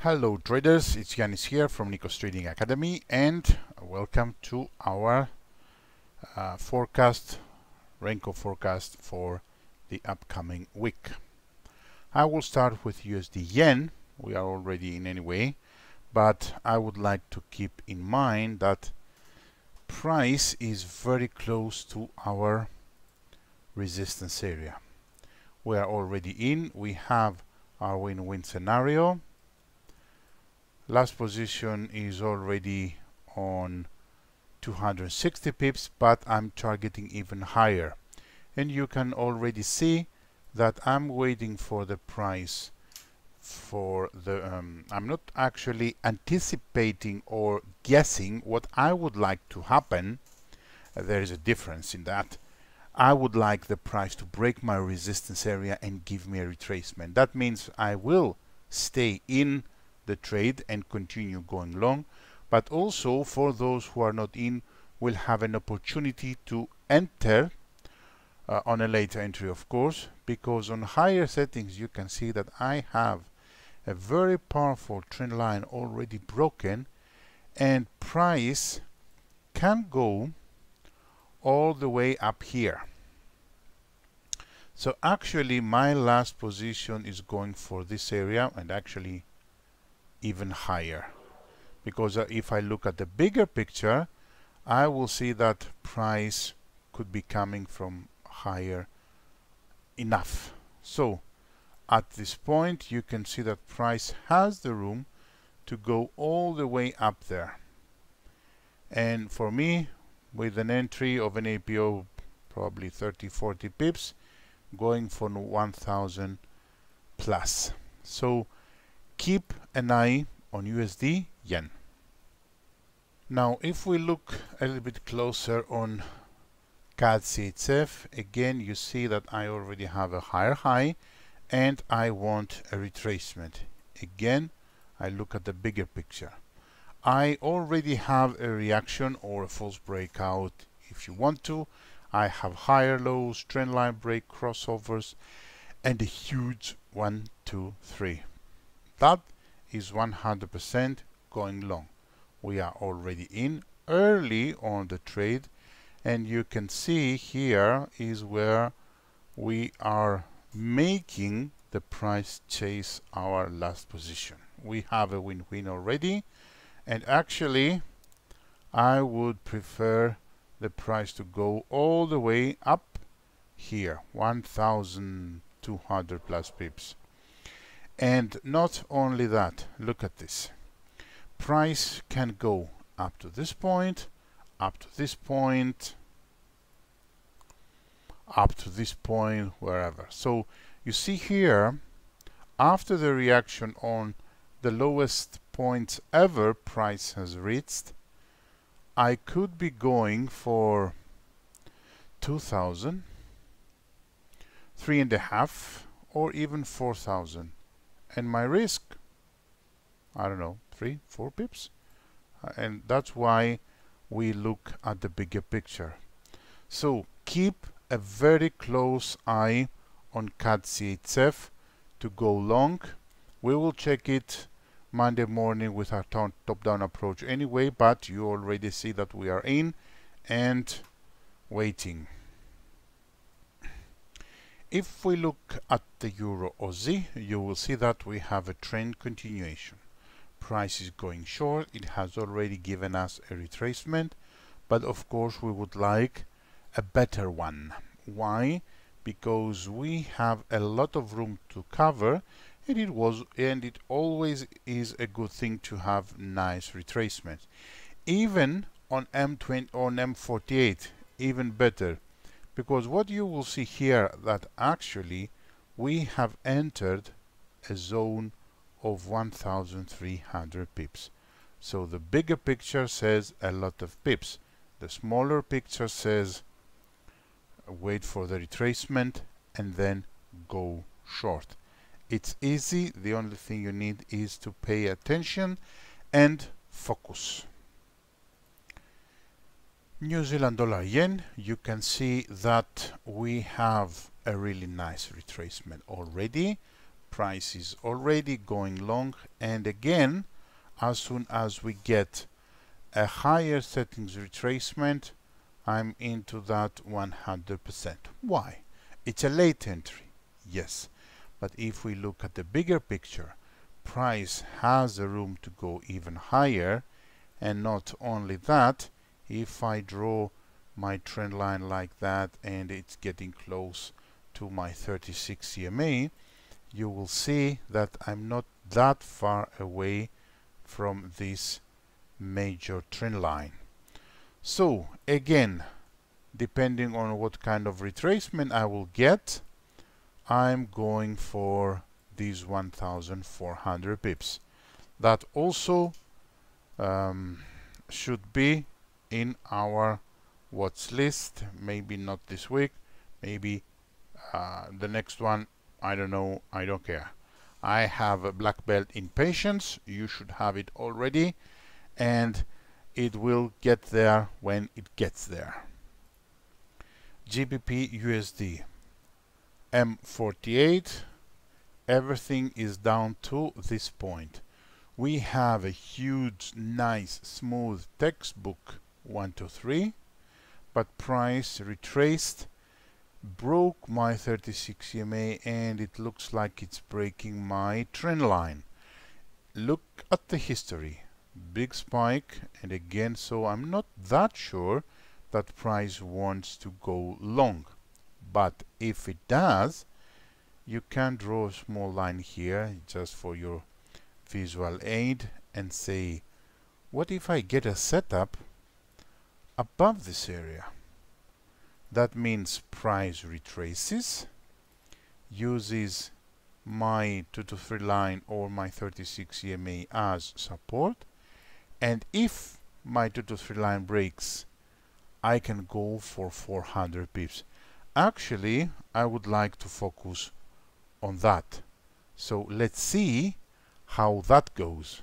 Hello traders, it's Yanis here from Nikos Trading Academy and welcome to our Renko forecast for the upcoming week. I will start with USD Yen. We are already in anyway, but I would like to keep in mind that price is very close to our resistance area. We are already in. We have our win-win scenario. Last position is already on 260 pips, but I'm targeting even higher. And you can already see that I'm waiting for the price for the I'm not actually anticipating or guessing what I would like to happen. There is a difference in that. I would like the price to break my resistance area and give me a retracement. That means I will stay in the trade and continue going long, but also for those who are not in will have an opportunity to enter on a later entry, of course, because on higher settings you can see that I have a very powerful trend line already broken, and price can go all the way up here. So actually my last position is going for this area and actually even higher, because if I look at the bigger picture, I will see that price could be coming from higher enough. So at this point you can see that price has the room to go all the way up there, and for me, with an entry of an APO probably 30-40 pips, going for 1000 plus. So keep an eye on USD Yen. Now if we look a little bit closer on CADCHF, again you see that I already have a higher high and I want a retracement. Again I look at the bigger picture. I already have a reaction or a false breakout if you want to. I have higher lows, trend line break, crossovers, and a huge 1, 2, 3. That is 100% going long. We are already in early on the trade, and you can see here is where we are making the price chase our last position. We have a win-win already, and actually I would prefer the price to go all the way up here, 1200 plus pips. And not only that, look at this. Price can go up to this point, up to this point, up to this point, wherever. So you see here, after the reaction on the lowest points ever price has reached, I could be going for 2000, 3.5, or even 4000. And my risk, I don't know, 3-4 pips, and that's why we look at the bigger picture. So keep a very close eye on CADCHF to go long. We will check it Monday morning with our top-down approach anyway, but you already see that we are in and waiting. If we look at the EURAUD, you will see that we have a trend continuation. Price is going short. It has already given us a retracement, but of course we would like a better one. Why? Because we have a lot of room to cover, and it always is a good thing to have nice retracements. Even on M20 or M48, even better. Because what you will see here that actually we have entered a zone of 1300 pips. So the bigger picture says a lot of pips. The smaller picture says wait for the retracement and then go short. It's easy. The only thing you need is to pay attention and focus. New Zealand dollar yen, you can see that we have a really nice retracement already. price is already going long, and again, as soon as we get a higher settings retracement, I'm into that 100%. Why? It's a late entry, yes, but if we look at the bigger picture, price has the room to go even higher. And not only that, if I draw my trend line like that and it's getting close to my 36 EMA, you will see that I'm not that far away from this major trend line. So again, depending on what kind of retracement I will get, I'm going for these 1400 pips. That also should be in our watch list. Maybe not this week, maybe the next one, I don't know, I don't care. I have a black belt in patience. You should have it already, and it will get there when it gets there. GBPUSD M48, everything is down to this point. We have a huge, nice, smooth textbook 1 to 3, but price retraced, broke my 36 EMA, and it looks like it's breaking my trend line. Look at the history, big spike, and again, so I'm not that sure that price wants to go long, but if it does, you can draw a small line here just for your visual aid and say, what if I get a setup above this area? That means price retraces, uses my 2 to 3 line or my 36 EMA as support, and if my 2 to 3 line breaks, I can go for 400 pips. Actually, I would like to focus on that. So let's see how that goes.